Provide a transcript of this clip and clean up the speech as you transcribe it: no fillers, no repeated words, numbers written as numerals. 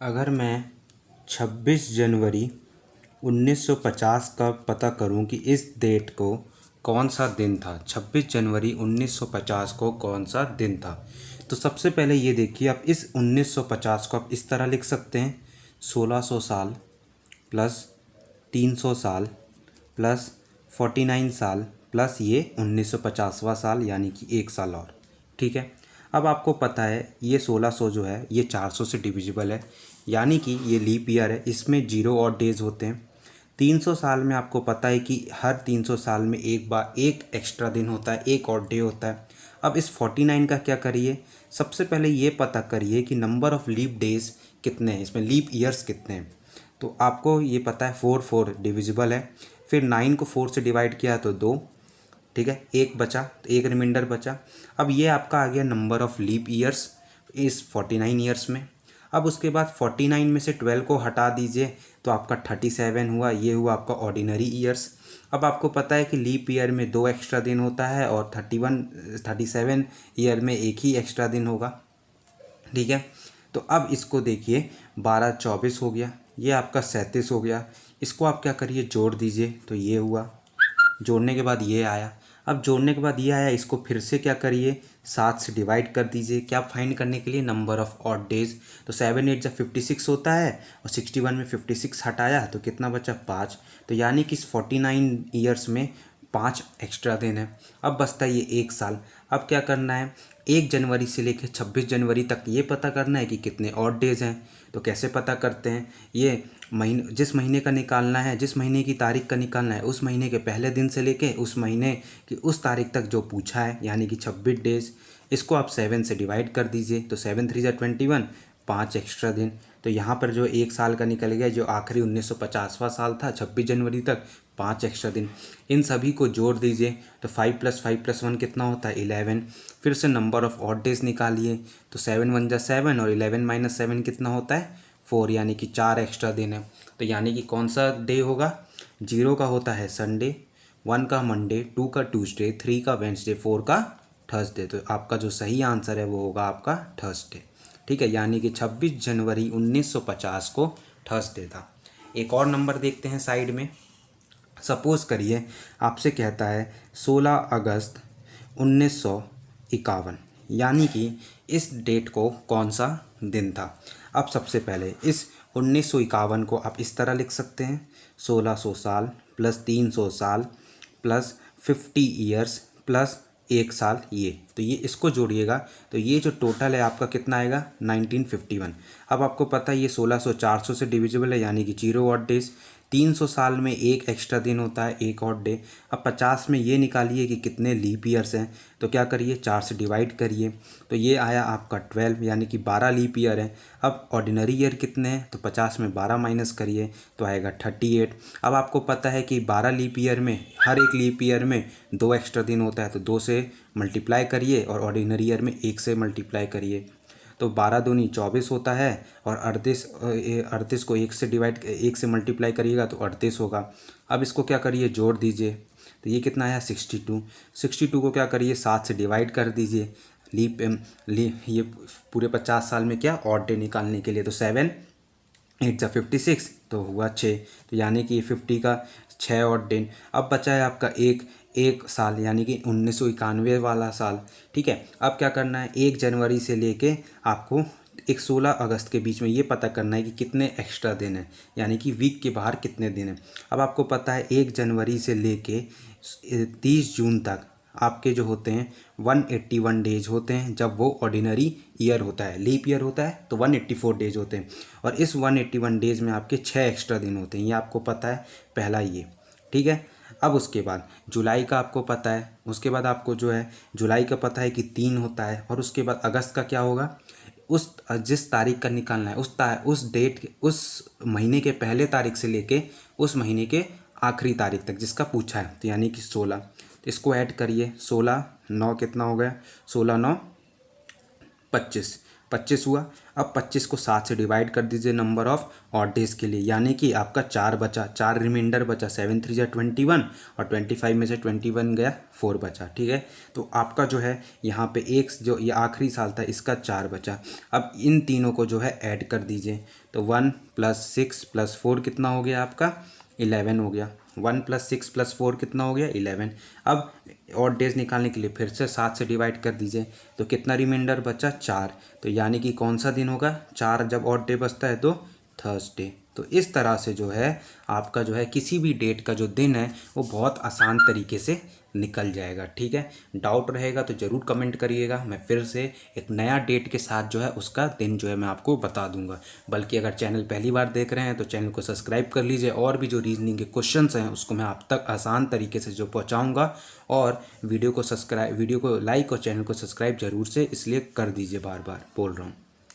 अगर मैं 26 जनवरी 1950 का पता करूं कि इस डेट को कौन सा दिन था, 26 जनवरी 1950 को कौन सा दिन था, तो सबसे पहले ये देखिए, आप इस 1950 को आप इस तरह लिख सकते हैं, 1600 साल प्लस 300 साल प्लस 49 साल प्लस ये 1950वां साल, यानी कि एक साल और। ठीक है, अब आपको पता है ये 1600 जो है ये 400 से डिविजिबल है, यानी कि ये लीप ईयर है, इसमें 0 और डेज होते हैं। 300 साल में आपको पता है कि हर 300 साल में एक बार एक एक्स्ट्रा दिन होता है, एक और डे होता है। अब इस 49 का क्या करिए, सबसे पहले ये पता करिए कि नंबर ऑफ़ लीप डेज कितने हैं, इसमें लीप ईयर्स कितने हैं। तो आपको ये पता है 4 डिविजिबल है, फिर 9 को 4 से डिवाइड किया तो 2, ठीक है, एक बचा तो एक रिमाइंडर बचा। अब ये आपका आ गया नंबर ऑफ़ लीप ईयर्स इस 49 ईयर्स में। अब उसके बाद 49 में से 12 को हटा दीजिए तो आपका 37 हुआ, ये हुआ आपका ऑर्डिनरी ईयर्स। अब आपको पता है कि लीप ईयर में 2 एक्स्ट्रा दिन होता है और 37 ईयर में एक ही एक्स्ट्रा दिन होगा। ठीक है, तो अब इसको देखिए, 12 24 हो गया, ये आपका 37 हो गया। इसको आप क्या करिए, जोड़ दीजिए तो ये हुआ, जोड़ने के बाद ये आया। अब जोड़ने के बाद ये आया, इसको फिर से क्या करिए, 7 से डिवाइड कर दीजिए, क्या फाइंड करने के लिए, नंबर ऑफ़ ऑड डेज। तो 7 8 जब 56 होता है और 61 में 56 हटाया तो कितना बचा, 5। तो यानी कि इस 49 ईयर्स में 5 एक्स्ट्रा दिन है। अब बचता है ये एक साल। अब क्या करना है, 1 जनवरी से लेकर 26 जनवरी तक ये पता करना है कि कितने ऑड डेज हैं। तो कैसे पता करते हैं, ये महीने, जिस महीने का निकालना है, जिस महीने की तारीख का निकालना है, उस महीने के पहले दिन से लेके उस महीने की उस तारीख तक जो पूछा है, यानी कि 26 डेज, इसको आप 7 से डिवाइड कर दीजिए तो 7 3 जा 21, 5 एक्स्ट्रा दिन। तो यहाँ पर जो एक साल का निकल गया, जो आखिरी 1950वां साल था 26 जनवरी तक, 5 एक्स्ट्रा दिन। इन सभी को जोड़ दीजिए तो 5 + 5 + 1 कितना होता है, 11। फिर से नंबर ऑफ़ ऑड डेज निकालिए तो 7 1 जा 7 और 11 - 7 कितना होता है, 4, यानी कि 4 एक्स्ट्रा दिन है। तो यानी कि कौन सा डे होगा, 0 का होता है संडे, 1 का मंडे, 2 का ट्यूसडे, 3 का वेंसडे, 4 का थर्सडे। तो आपका जो सही आंसर है वो होगा आपका थर्सडे। ठीक है, यानी कि 26 जनवरी 1950 को थर्सडे था। एक और नंबर देखते हैं साइड में। सपोज़ करिए आपसे कहता है 16 अगस्त 1951, यानी कि इस डेट को कौन सा दिन था। अब सबसे पहले इस 1951 को आप इस तरह लिख सकते हैं, 1600 साल प्लस 300 साल प्लस 50 ईयर्स प्लस एक साल, ये तो ये इसको जोड़िएगा तो ये जो टोटल है आपका कितना आएगा, 1951। अब आपको पता है ये 1600 400 से डिविजिबल है, यानी कि 0 ऑड डेज। 300 साल में एक एक्स्ट्रा दिन होता है, एक और डे। अब 50 में ये निकालिए कि कितने लीप ईयर्स हैं, तो क्या करिए, 4 से डिवाइड करिए तो ये आया आपका 12, यानी कि 12 लीप ईयर है। अब ऑर्डिनरी ईयर कितने हैं, तो 50 में 12 माइनस करिए तो आएगा 38। अब आपको पता है कि 12 लीप ईयर में हर एक लीप ईयर में 2 एक्स्ट्रा दिन होता है, तो 2 से मल्टीप्लाई करिए और ऑर्डिनरी ईयर में 1 से मल्टीप्लाई करिए तो 12 दूनी 24 होता है और 38 को 1 से मल्टीप्लाई करिएगा तो 38 होगा। अब इसको क्या करिए, जोड़ दीजिए तो ये कितना आया, 62। 62 को क्या करिए, 7 से डिवाइड कर दीजिए, ये पूरे 50 साल में क्या ऑड डे निकालने के लिए, तो 7 8 जा 56 तो हुआ 6, तो यानी कि 50 का 6 और दिन। अब बचा है आपका एक साल, यानी कि 1991 वाला साल। ठीक है, अब क्या करना है, 1 जनवरी से लेके आपको 16 अगस्त के बीच में ये पता करना है कि कितने एक्स्ट्रा दिन हैं, यानी कि वीक के बाहर कितने दिन हैं। अब आपको पता है 1 जनवरी से लेके 30 जून तक आपके जो होते हैं 181 डेज होते हैं, जब वो ऑर्डिनरी ईयर होता है, लीप ईयर होता है तो 184 डेज होते हैं, और इस 181 डेज में आपके 6 एक्स्ट्रा दिन होते हैं, ये आपको पता है पहला ये। ठीक है, अब उसके बाद जुलाई का आपको पता है, उसके बाद आपको जो है जुलाई का पता है कि 3 होता है, और उसके बाद अगस्त का क्या होगा, उस जिस तारीख का निकालना है उस डेट उस महीने के पहले तारीख से लेके उस महीने के आखिरी तारीख तक जिसका पूछा है, तो यानी कि 16। तो इसको ऐड करिए, 16 9 कितना हो गया, 16 9 25 हुआ। अब 25 को 7 से डिवाइड कर दीजिए नंबर ऑफ ऑड डेज के लिए, यानी कि आपका 4 बचा, 4 रिमाइंडर बचा, 7 3 जा 21 और 25 में से 21 गया, 4 बचा। ठीक है, तो आपका जो है यहाँ पे एक जो ये आखिरी साल था इसका 4 बचा। अब इन तीनों को जो है ऐड कर दीजिए, तो 1 + 6 + 4 कितना हो गया आपका 11 हो गया। 1 + 6 + 4 कितना हो गया 11। अब ऑड डेज निकालने के लिए फिर से 7 से डिवाइड कर दीजिए, तो कितना रिमाइंडर बचा 4, तो यानी कि कौन सा दिन होगा 4 जब ऑड डे बचता है तो थर्सडे। तो इस तरह से जो है आपका जो है किसी भी डेट का जो दिन है वो बहुत आसान तरीके से निकल जाएगा। ठीक है, डाउट रहेगा तो ज़रूर कमेंट करिएगा, मैं फिर से एक नया डेट के साथ जो है उसका दिन जो है मैं आपको बता दूंगा। बल्कि अगर चैनल पहली बार देख रहे हैं तो चैनल को सब्सक्राइब कर लीजिए, और भी जो रीजनिंग के क्वेश्चंस हैं उसको मैं आप तक आसान तरीके से जो पहुंचाऊंगा। और वीडियो को लाइक और चैनल को सब्सक्राइब जरूर से इसलिए कर दीजिए, बार बार बोल रहा हूँ।